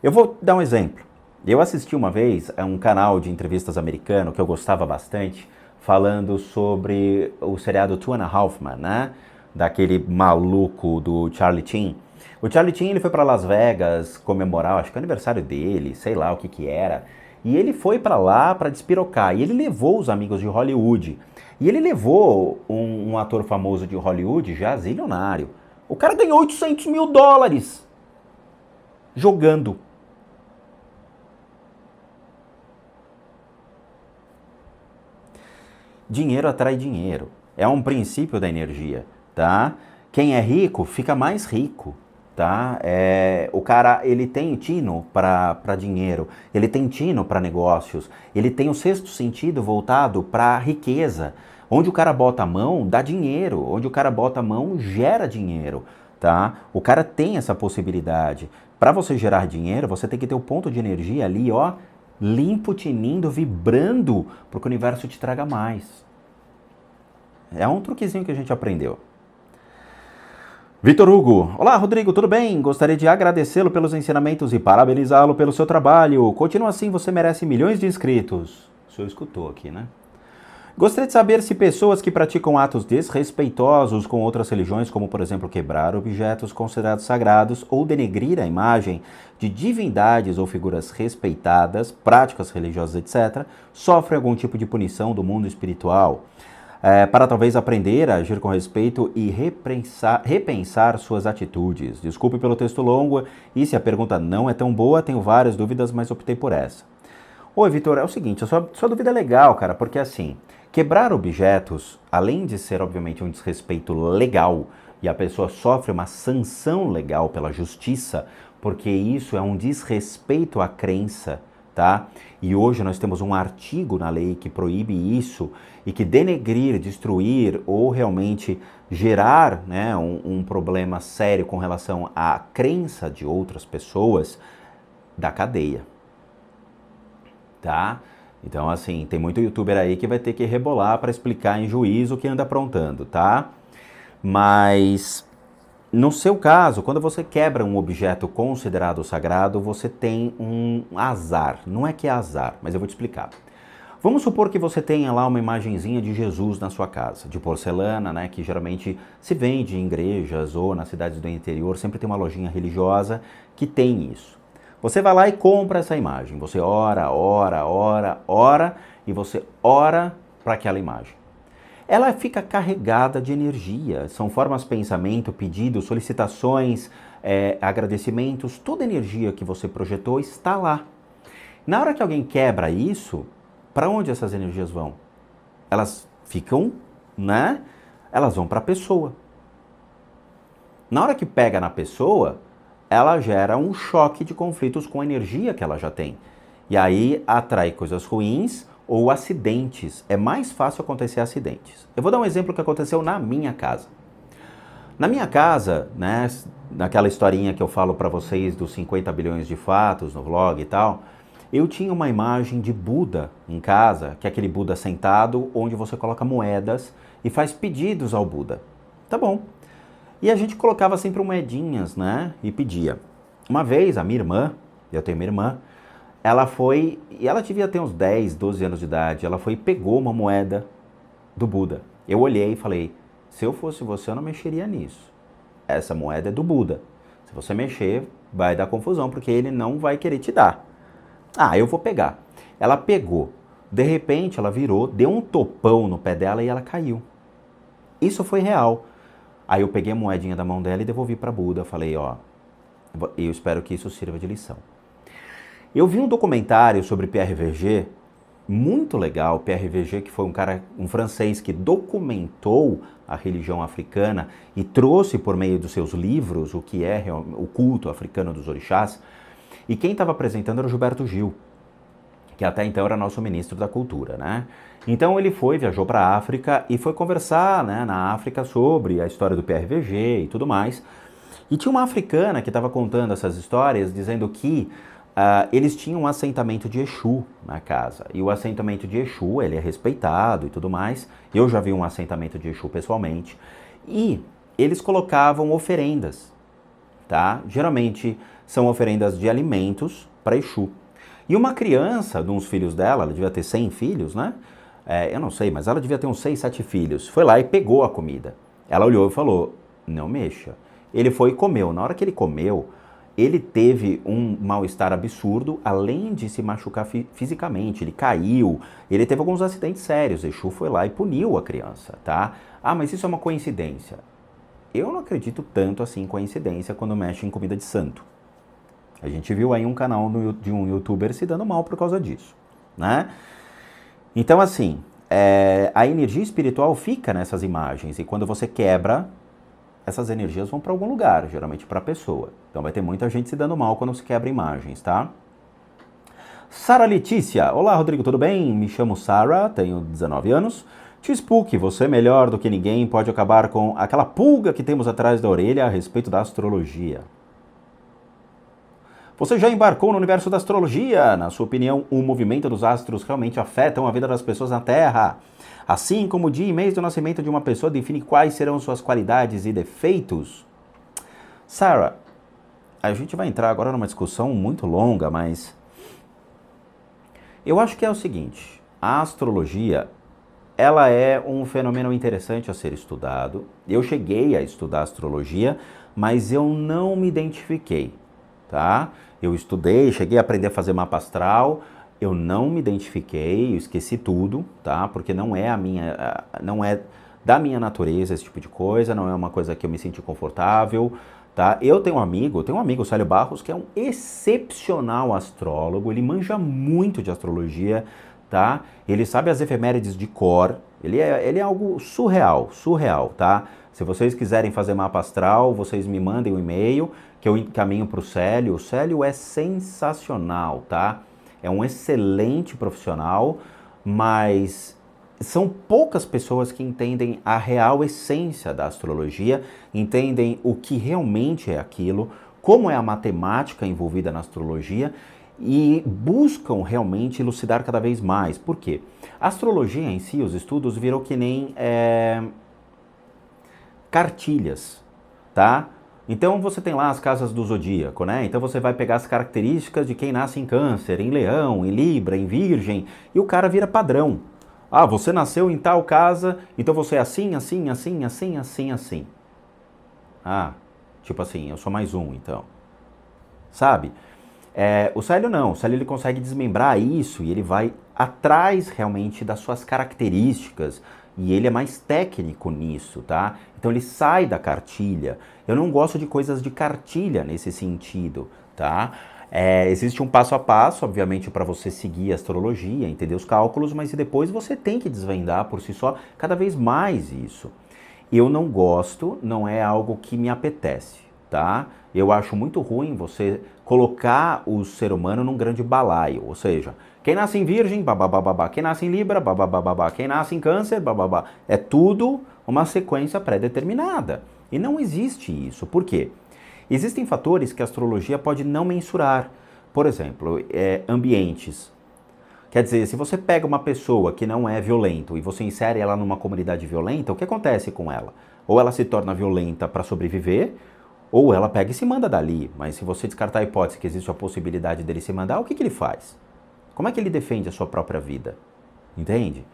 Eu vou dar um exemplo. Eu assisti uma vez a um canal de entrevistas americano que eu gostava bastante, falando sobre o seriado Two and a Half Men, né? Daquele maluco do Charlie Sheen. O Charlie Sheen, ele foi para Las Vegas comemorar, acho que é o aniversário dele, sei lá o que era. E ele foi para lá para despirocar. E ele levou os amigos de Hollywood. E ele levou um ator famoso de Hollywood, já zilionário. O cara ganhou $800 mil jogando. Dinheiro atrai dinheiro. É um princípio da energia, tá? Quem é rico fica mais rico, tá? O cara, ele tem tino para dinheiro, ele tem tino para negócios, ele tem o sexto sentido voltado para riqueza. Onde o cara bota a mão, dá dinheiro. Onde o cara bota a mão, gera dinheiro, tá? O cara tem essa possibilidade. Para você gerar dinheiro, você tem que ter o ponto de energia ali, ó, limpo, tinindo, vibrando, para que o universo te traga mais. É um truquezinho que a gente aprendeu. Vitor Hugo. Olá, Rodrigo, tudo bem? Gostaria de agradecê-lo pelos ensinamentos e parabenizá-lo pelo seu trabalho. Continua assim, você merece milhões de inscritos. O senhor escutou aqui, né? Gostaria de saber se pessoas que praticam atos desrespeitosos com outras religiões, como por exemplo quebrar objetos considerados sagrados ou denegrir a imagem de divindades ou figuras respeitadas, práticas religiosas, etc., sofrem algum tipo de punição do mundo espiritual, para talvez aprender a agir com respeito e repensar suas atitudes. Desculpe pelo texto longo e se a pergunta não é tão boa, tenho várias dúvidas, mas optei por essa. Oi, Vitor, é o seguinte, a sua dúvida é legal, cara, porque assim, quebrar objetos, além de ser, obviamente, um desrespeito legal, e a pessoa sofre uma sanção legal pela justiça, porque isso é um desrespeito à crença, tá? E hoje nós temos um artigo na lei que proíbe isso, e que denegrir, destruir, ou realmente gerar, né, um problema sério com relação à crença de outras pessoas, da cadeia. Tá? Então, assim, tem muito youtuber aí que vai ter que rebolar para explicar em juízo o que anda aprontando, tá? Mas, no seu caso, quando você quebra um objeto considerado sagrado, você tem um azar. Não é que é azar, mas eu vou te explicar. Vamos supor que você tenha lá uma imagenzinha de Jesus na sua casa, de porcelana, né, que geralmente se vende em igrejas ou nas cidades do interior, sempre tem uma lojinha religiosa que tem isso. Você vai lá e compra essa imagem. Você ora e você ora para aquela imagem. Ela fica carregada de energia. São formas, pensamento, pedidos, solicitações, agradecimentos. Toda a energia que você projetou está lá. Na hora que alguém quebra isso, para onde essas energias vão? Elas ficam, né? Elas vão para a pessoa. Na hora que pega na pessoa, ela gera um choque de conflitos com a energia que ela já tem. E aí atrai coisas ruins ou acidentes. É mais fácil acontecer acidentes. Eu vou dar um exemplo que aconteceu na minha casa. Na minha casa, né, naquela historinha que eu falo para vocês dos 50 bilhões de fatos no vlog e tal, eu tinha uma imagem de Buda em casa, que é aquele Buda sentado onde você coloca moedas e faz pedidos ao Buda. Tá bom. E a gente colocava sempre moedinhas, né? E pedia. Uma vez, a minha irmã, eu tenho uma irmã, ela foi, e ela devia ter uns 10, 12 anos de idade, ela foi e pegou uma moeda do Buda. Eu olhei e falei, se eu fosse você, eu não mexeria nisso. Essa moeda é do Buda. Se você mexer, vai dar confusão, porque ele não vai querer te dar. Ah, eu vou pegar. Ela pegou. De repente, ela virou, deu um topão no pé dela e ela caiu. Isso foi real. Aí eu peguei a moedinha da mão dela e devolvi para Buda. Falei, ó, eu espero que isso sirva de lição. Eu vi um documentário sobre Pierre Verger, muito legal. Pierre Verger, que foi um francês que documentou a religião africana e trouxe por meio dos seus livros o que é o culto africano dos orixás. E quem estava apresentando era o Gilberto Gil, que até então era nosso ministro da Cultura, né? Então ele viajou para a África e foi conversar, né, na África sobre a história do Pierre Verger e tudo mais. E tinha uma africana que estava contando essas histórias, dizendo que eles tinham um assentamento de Exu na casa. E o assentamento de Exu, ele é respeitado e tudo mais. Eu já vi um assentamento de Exu pessoalmente. E eles colocavam oferendas, tá? Geralmente são oferendas de alimentos para Exu. E uma criança, de uns filhos dela, ela devia ter 100 filhos, né? Eu não sei, mas ela devia ter uns 6, 7 filhos. Foi lá e pegou a comida. Ela olhou e falou, não mexa. Ele foi e comeu. Na hora que ele comeu, ele teve um mal-estar absurdo, além de se machucar fisicamente. Ele caiu, ele teve alguns acidentes sérios. Exu foi lá e puniu a criança, tá? Ah, mas isso é uma coincidência. Eu não acredito tanto assim em coincidência quando mexe em comida de santo. A gente viu aí um canal de um youtuber se dando mal por causa disso, né? Então, assim, a energia espiritual fica nessas imagens. E quando você quebra, essas energias vão para algum lugar, geralmente para a pessoa. Então vai ter muita gente se dando mal quando se quebra imagens, tá? Sara Letícia. Olá, Rodrigo, tudo bem? Me chamo Sara, tenho 19 anos. T-Spook, você melhor do que ninguém pode acabar com aquela pulga que temos atrás da orelha a respeito da astrologia. Você já embarcou no universo da astrologia? Na sua opinião, o movimento dos astros realmente afetam a vida das pessoas na Terra? Assim como o dia e mês do nascimento de uma pessoa define quais serão suas qualidades e defeitos? Sarah, a gente vai entrar agora numa discussão muito longa, mas eu acho que é o seguinte, a astrologia, ela é um fenômeno interessante a ser estudado. Eu cheguei a estudar astrologia, mas eu não me identifiquei, tá? Eu estudei, cheguei a aprender a fazer mapa astral, eu não me identifiquei, eu esqueci tudo, tá? Porque não é não é da minha natureza esse tipo de coisa, não é uma coisa que eu me senti confortável, tá? Eu tenho um amigo, o Célio Barros, que é um excepcional astrólogo, ele manja muito de astrologia, tá? Ele sabe as efemérides de cor, ele é algo surreal, tá? Se vocês quiserem fazer mapa astral, vocês me mandem um e-mail que eu encaminho para o Célio. O Célio é sensacional, tá? É um excelente profissional, mas são poucas pessoas que entendem a real essência da astrologia, entendem o que realmente é aquilo, como é a matemática envolvida na astrologia e buscam realmente elucidar cada vez mais. Por quê? A astrologia em si, os estudos, virou que nem cartilhas, tá? Então você tem lá as casas do zodíaco, né? Então você vai pegar as características de quem nasce em Câncer, em Leão, em Libra, em Virgem, e o cara vira padrão. Ah, você nasceu em tal casa, então você é assim, assim, assim, assim, assim, assim. Ah, tipo assim, eu sou mais um, então. Sabe? O Célio não, o Célio ele consegue desmembrar isso e ele vai atrás realmente das suas características e ele é mais técnico nisso, tá? Então ele sai da cartilha. Eu não gosto de coisas de cartilha nesse sentido, tá? Existe um passo a passo, obviamente, para você seguir a astrologia, entender os cálculos, mas depois você tem que desvendar por si só cada vez mais isso. Eu não gosto, não é algo que me apetece, tá? Eu acho muito ruim você colocar o ser humano num grande balaio, ou seja, quem nasce em Virgem, babá, quem nasce em Libra, babá, quem nasce em Câncer, babá. É tudo uma sequência pré-determinada. E não existe isso. Por quê? Existem fatores que a astrologia pode não mensurar. Por exemplo, ambientes. Quer dizer, se você pega uma pessoa que não é violenta e você insere ela numa comunidade violenta, o que acontece com ela? Ou ela se torna violenta para sobreviver, ou ela pega e se manda dali. Mas se você descartar a hipótese que existe a possibilidade dele se mandar, o que ele faz? Como é que ele defende a sua própria vida? Entende?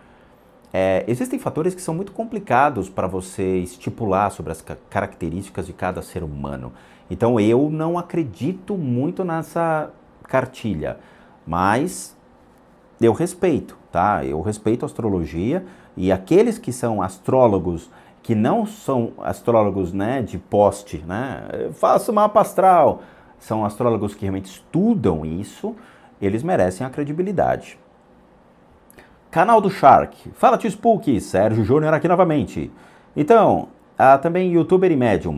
Existem fatores que são muito complicados para você estipular sobre as características de cada ser humano. Então eu não acredito muito nessa cartilha, mas eu respeito, tá? Eu respeito a astrologia e aqueles que são astrólogos, que não são astrólogos, né, de poste, né? Faço mapa astral. São astrólogos que realmente estudam isso, eles merecem a credibilidade. Canal do Shark. Fala, tio Spook. Sérgio Júnior aqui novamente. Então, também youtuber e médium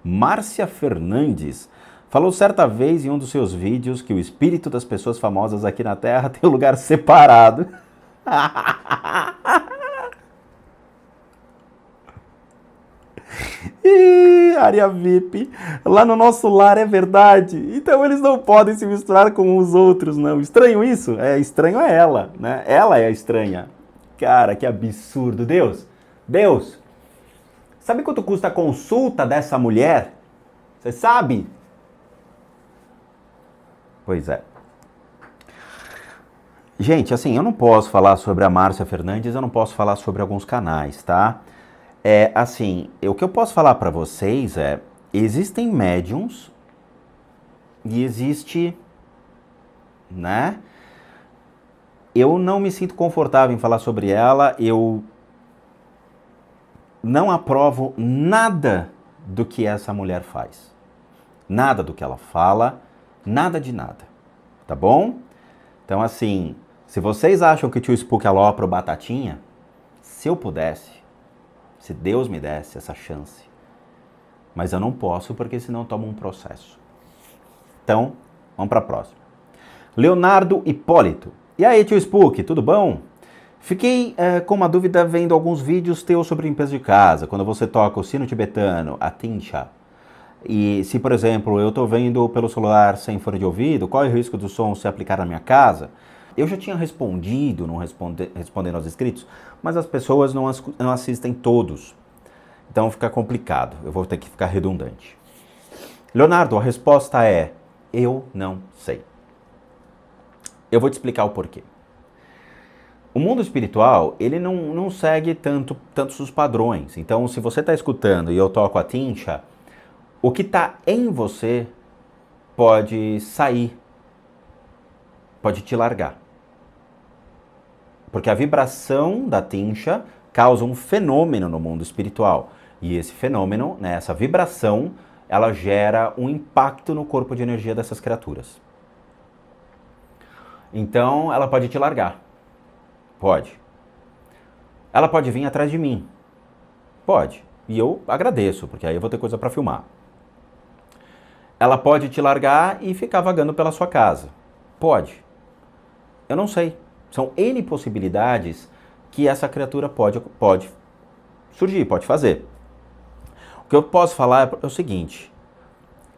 Márcia Fernandes falou certa vez em um dos seus vídeos que o espírito das pessoas famosas aqui na Terra tem um lugar separado. Área VIP. Lá no nosso lar é verdade. Então eles não podem se misturar com os outros, não. Estranho isso? Estranho é ela, né? Ela é a estranha. Cara, que absurdo. Deus, sabe quanto custa a consulta dessa mulher? Você sabe? Pois é. Gente, assim, eu não posso falar sobre a Márcia Fernandes, eu não posso falar sobre alguns canais, tá? O que eu posso falar para vocês existem médiums e existe, né? Eu não me sinto confortável em falar sobre ela, eu não aprovo nada do que essa mulher faz. Nada do que ela fala, nada de nada, tá bom? Então assim, se vocês acham que o tio Spook alopra o Batatinha, se eu pudesse, se Deus me desse essa chance. Mas eu não posso porque senão eu tomo um processo. Então, vamos para a próxima. Leonardo Hipólito. E aí, tio Spook, tudo bom? Fiquei com uma dúvida vendo alguns vídeos teus sobre limpeza de casa, quando você toca o sino tibetano, a Tinsha. E se, por exemplo, eu estou vendo pelo celular sem fone de ouvido, qual é o risco do som se aplicar na minha casa? Eu já tinha respondido, respondendo aos inscritos, mas as pessoas não assistem todos. Então fica complicado, eu vou ter que ficar redundante. Leonardo, a resposta é: eu não sei. Eu vou te explicar o porquê. O mundo espiritual, ele não segue tantos os padrões. Então, se você está escutando e eu toco a Tinsha, o que está em você pode sair, pode te largar. Porque a vibração da Tinsha causa um fenômeno no mundo espiritual. E esse fenômeno, né, essa vibração, ela gera um impacto no corpo de energia dessas criaturas. Então, ela pode te largar. Pode. Ela pode vir atrás de mim. Pode. E eu agradeço, porque aí eu vou ter coisa para filmar. Ela pode te largar e ficar vagando pela sua casa. Pode. Eu não sei. São N possibilidades que essa criatura pode surgir, pode fazer. O que eu posso falar é o seguinte: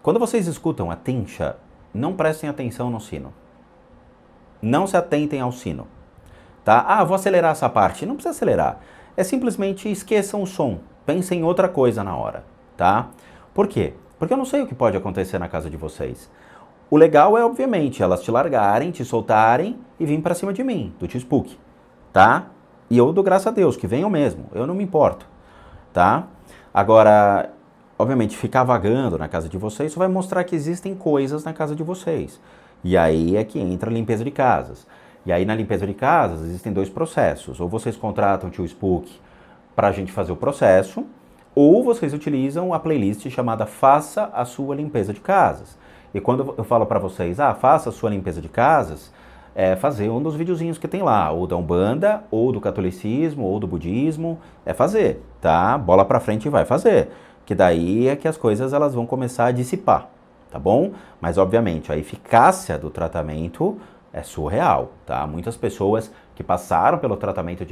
quando vocês escutam a Tinsha, não prestem atenção no sino. Não se atentem ao sino. Tá? Vou acelerar essa parte. Não precisa acelerar. É simplesmente esqueçam o som. Pensem em outra coisa na hora. Tá? Por quê? Porque eu não sei o que pode acontecer na casa de vocês. O legal é, obviamente, elas te largarem, te soltarem e virem pra cima de mim, do tio Spook, tá? E eu dou graças a Deus, que venham mesmo, eu não me importo, tá? Agora, obviamente, ficar vagando na casa de vocês só vai mostrar que existem coisas na casa de vocês. E aí é que entra a limpeza de casas. E aí na limpeza de casas existem dois processos. Ou vocês contratam o tio Spook pra gente fazer o processo, ou vocês utilizam a playlist chamada Faça a Sua Limpeza de Casas. E quando eu falo para vocês, faça a sua limpeza de casas, fazer um dos videozinhos que tem lá, ou da Umbanda, ou do catolicismo, ou do budismo, fazer, tá? Bola para frente e vai fazer. Que daí é que as coisas elas vão começar a dissipar, tá bom? Mas obviamente a eficácia do tratamento é surreal, tá? Muitas pessoas que passaram pelo tratamento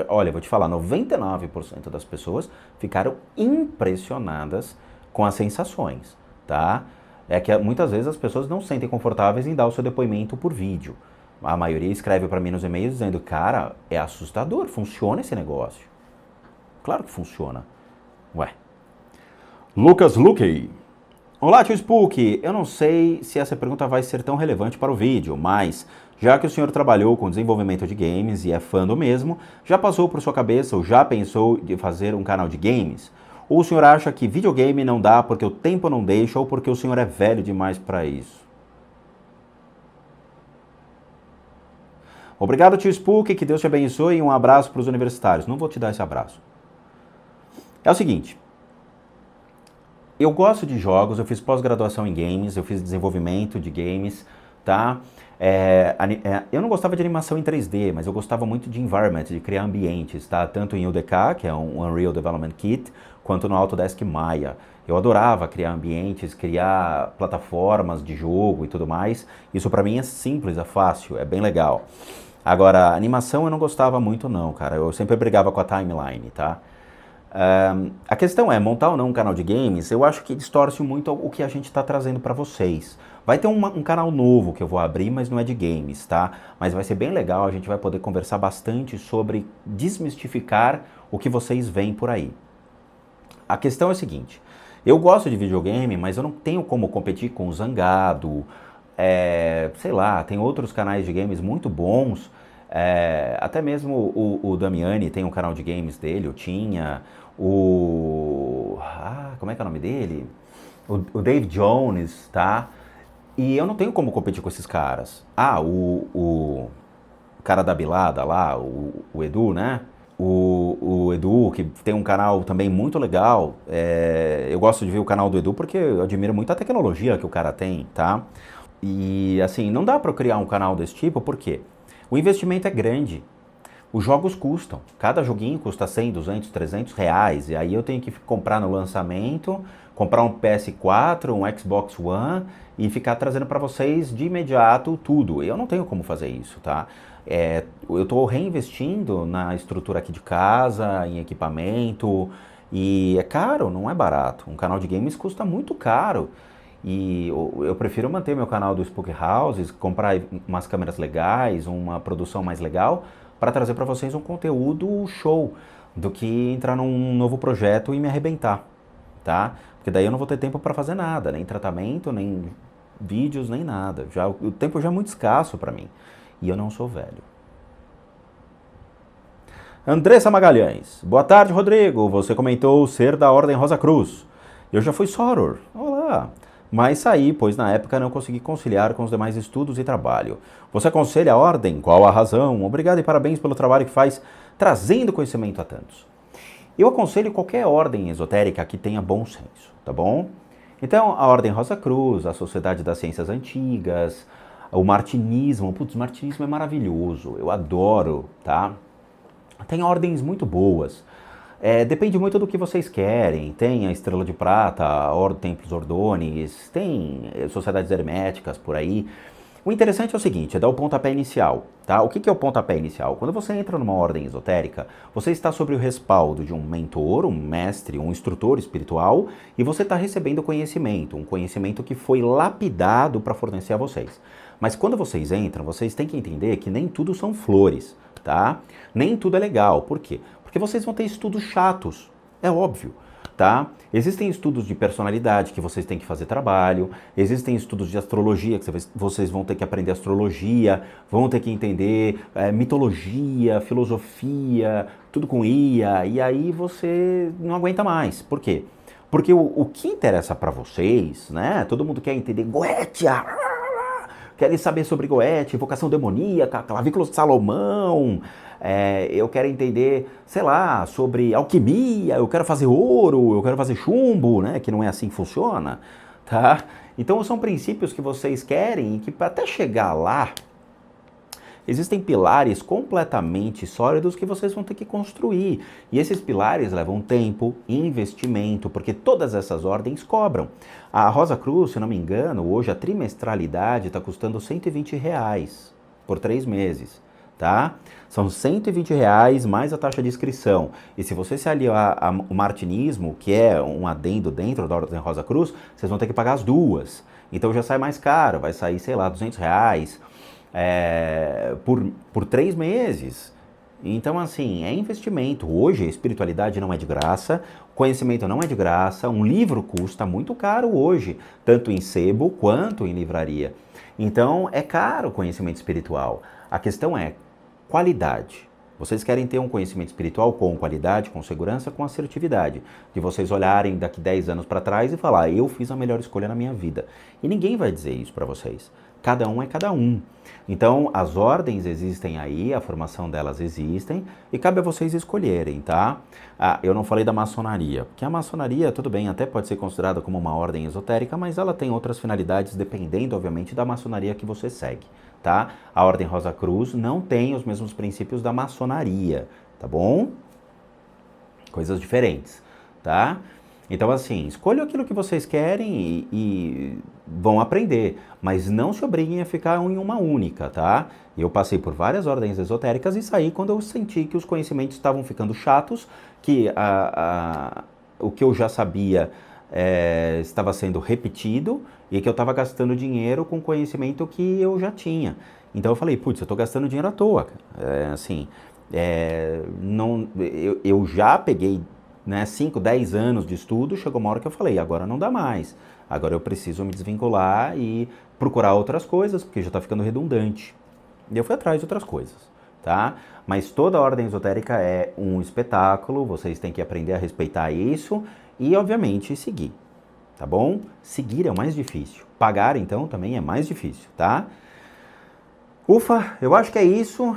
olha, eu vou te falar, 99% das pessoas ficaram impressionadas com as sensações, tá? é que muitas vezes as pessoas não se sentem confortáveis em dar o seu depoimento por vídeo. A maioria escreve para mim nos e-mails dizendo, cara, é assustador, funciona esse negócio. Claro que funciona. Ué. Lucas Luque. Olá, tio Spook. Eu não sei se essa pergunta vai ser tão relevante para o vídeo, mas já que o senhor trabalhou com desenvolvimento de games e é fã do mesmo, já passou por sua cabeça ou já pensou de fazer um canal de games? Ou o senhor acha que videogame não dá porque o tempo não deixa ou porque o senhor é velho demais para isso? Obrigado, tio Spook, que Deus te abençoe e um abraço para os universitários. Não vou te dar esse abraço. É o seguinte, eu gosto de jogos, eu fiz pós-graduação em games, eu fiz desenvolvimento de games, tá? Eu não gostava de animação em 3D, mas eu gostava muito de environment, de criar ambientes, tá? Tanto em UDK, que é um Unreal Development Kit, quanto no Autodesk Maya. Eu adorava criar ambientes, criar plataformas de jogo e tudo mais. Isso pra mim é simples, é fácil, é bem legal. Agora, animação eu não gostava muito não, cara. Eu sempre brigava com a timeline, tá? A questão é, montar ou não um canal de games, eu acho que distorce muito o que a gente está trazendo para vocês. Vai ter um canal novo que eu vou abrir, mas não é de games, tá? Mas vai ser bem legal, a gente vai poder conversar bastante sobre desmistificar o que vocês veem por aí. A questão é a seguinte, eu gosto de videogame, mas eu não tenho como competir com o Zangado, sei lá, tem outros canais de games muito bons, até mesmo o Damiani tem um canal de games dele, eu tinha, como é que é o nome dele? O Dave Jones, tá? E eu não tenho como competir com esses caras. O cara da Bilada lá, o Edu, né? O Edu, que tem um canal também muito legal. Eu gosto de ver o canal do Edu porque eu admiro muito a tecnologia que o cara tem, tá? E assim, não dá para eu criar um canal desse tipo, por quê? O investimento é grande. Os jogos custam. Cada joguinho custa 100, 200, 300 reais. E aí eu tenho que comprar no lançamento, comprar um PS4, um Xbox One e ficar trazendo para vocês de imediato tudo. Eu não tenho como fazer isso, tá? Eu estou reinvestindo na estrutura aqui de casa, em equipamento. E é caro, não é barato. Um canal de games custa muito caro. E eu prefiro manter meu canal do Spook Houses, comprar umas câmeras legais, uma produção mais legal, para trazer para vocês um conteúdo show, do que entrar num novo projeto e me arrebentar, tá? Porque daí eu não vou ter tempo para fazer nada, nem tratamento, nem vídeos, nem nada. O tempo já é muito escasso para mim, e eu não sou velho. Andressa Magalhães. Boa tarde, Rodrigo. Você comentou ser da Ordem Rosa Cruz. Eu já fui soror. Olá. Mas saí, pois na época não consegui conciliar com os demais estudos e trabalho. Você aconselha a ordem? Qual a razão? Obrigado e parabéns pelo trabalho que faz, trazendo conhecimento a tantos. Eu aconselho qualquer ordem esotérica que tenha bom senso, tá bom? Então, a Ordem Rosa Cruz, a Sociedade das Ciências Antigas, o Martinismo. Putz, o Martinismo é maravilhoso, eu adoro, tá? Tem ordens muito boas. Depende muito do que vocês querem. Tem a Estrela de Prata, a Ordem Templos Ordones, tem sociedades herméticas por aí. O interessante é o seguinte, é dar o pontapé inicial, tá? O que é o pontapé inicial? Quando você entra numa ordem esotérica, você está sob o respaldo de um mentor, um mestre, um instrutor espiritual, e você está recebendo conhecimento, um conhecimento que foi lapidado para fornecer a vocês. Mas quando vocês entram, vocês têm que entender que nem tudo são flores, tá? Nem tudo é legal. Por quê? Porque vocês vão ter estudos chatos, é óbvio, tá? Existem estudos de personalidade que vocês têm que fazer trabalho, existem estudos de astrologia que vocês vão ter que aprender astrologia, vão ter que entender mitologia, filosofia, tudo com IA, e aí você não aguenta mais. Por quê? Porque o que interessa para vocês, né? Todo mundo quer entender Goethe, querem saber sobre Goethe, invocação demoníaca, clavículos de Salomão. Eu quero entender, sei lá, sobre alquimia, eu quero fazer ouro, eu quero fazer chumbo, né? Que não é assim que funciona, tá? Então são princípios que vocês querem e que até chegar lá, existem pilares completamente sólidos que vocês vão ter que construir. E esses pilares levam tempo, investimento, porque todas essas ordens cobram. A Rosa Cruz, se não me engano, hoje a trimestralidade está custando R$120 por 3 meses. tá? São R$ 120 mais a taxa de inscrição. E se você se aliar ao martinismo, que é um adendo dentro da Ordem Rosa Cruz, vocês vão ter que pagar as duas. Então já sai mais caro, vai sair, sei lá, R$ 200 por 3 meses. Então, assim, é investimento. Hoje a espiritualidade não é de graça, o conhecimento não é de graça, um livro custa muito caro hoje, tanto em sebo quanto em livraria. Então, é caro o conhecimento espiritual. A questão é qualidade. Vocês querem ter um conhecimento espiritual com qualidade, com segurança, com assertividade. De vocês olharem daqui 10 anos para trás e falar, eu fiz a melhor escolha na minha vida. E ninguém vai dizer isso para vocês. Cada um é cada um. Então, as ordens existem aí, a formação delas existem, e cabe a vocês escolherem, tá? Eu não falei da maçonaria, porque a maçonaria, tudo bem, até pode ser considerada como uma ordem esotérica, mas ela tem outras finalidades, dependendo, obviamente, da maçonaria que você segue, tá? A Ordem Rosa Cruz não tem os mesmos princípios da maçonaria, tá bom? Coisas diferentes, tá? Então, assim, escolham aquilo que vocês querem e vão aprender, mas não se obriguem a ficar em uma única, tá? Eu passei por várias ordens esotéricas e saí quando eu senti que os conhecimentos estavam ficando chatos, que o que eu já sabia estava sendo repetido e que eu estava gastando dinheiro com conhecimento que eu já tinha. Então eu falei, putz, eu estou gastando dinheiro à toa. Eu já peguei 5, 10 anos de estudo, chegou uma hora que eu falei, agora não dá mais. Agora eu preciso me desvincular e procurar outras coisas, porque já está ficando redundante. E eu fui atrás de outras coisas, tá? Mas toda ordem esotérica é um espetáculo, vocês têm que aprender a respeitar isso e, obviamente, seguir, tá bom? Seguir é o mais difícil. Pagar, então, também é mais difícil, tá? Ufa, eu acho que é isso.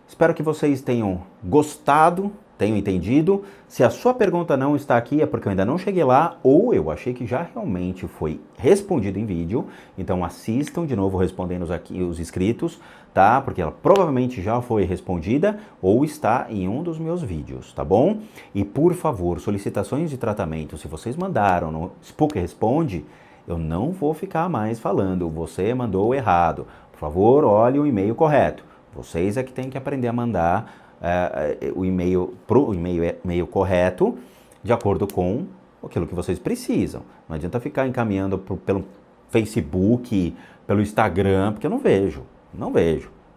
Espero que vocês tenham gostado, tenham entendido. Se a sua pergunta não está aqui é porque eu ainda não cheguei lá ou eu achei que já realmente foi respondido em vídeo. Então assistam de novo respondendo aqui os inscritos, tá? Porque ela provavelmente já foi respondida ou está em um dos meus vídeos, tá bom? E por favor, solicitações de tratamento, se vocês mandaram no Spook Responde, eu não vou ficar mais falando, você mandou errado. Por favor, olhe o e-mail correto. Vocês é que têm que aprender a mandar o e-mail pro e-mail correto, de acordo com aquilo que vocês precisam. Não adianta ficar encaminhando pelo Facebook, pelo Instagram, porque eu não vejo,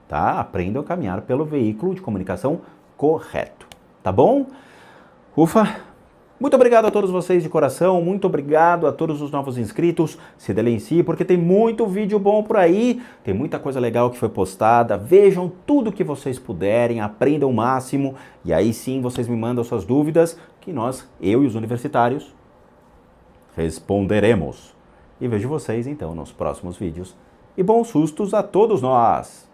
tá? Aprendam a caminhar pelo veículo de comunicação correto, tá bom? Ufa! Muito obrigado a todos vocês de coração, muito obrigado a todos os novos inscritos, se delenciem porque tem muito vídeo bom por aí, tem muita coisa legal que foi postada, vejam tudo que vocês puderem, aprendam o máximo e aí sim vocês me mandam suas dúvidas que eu e os universitários, responderemos. E vejo vocês então nos próximos vídeos e bons sustos a todos nós!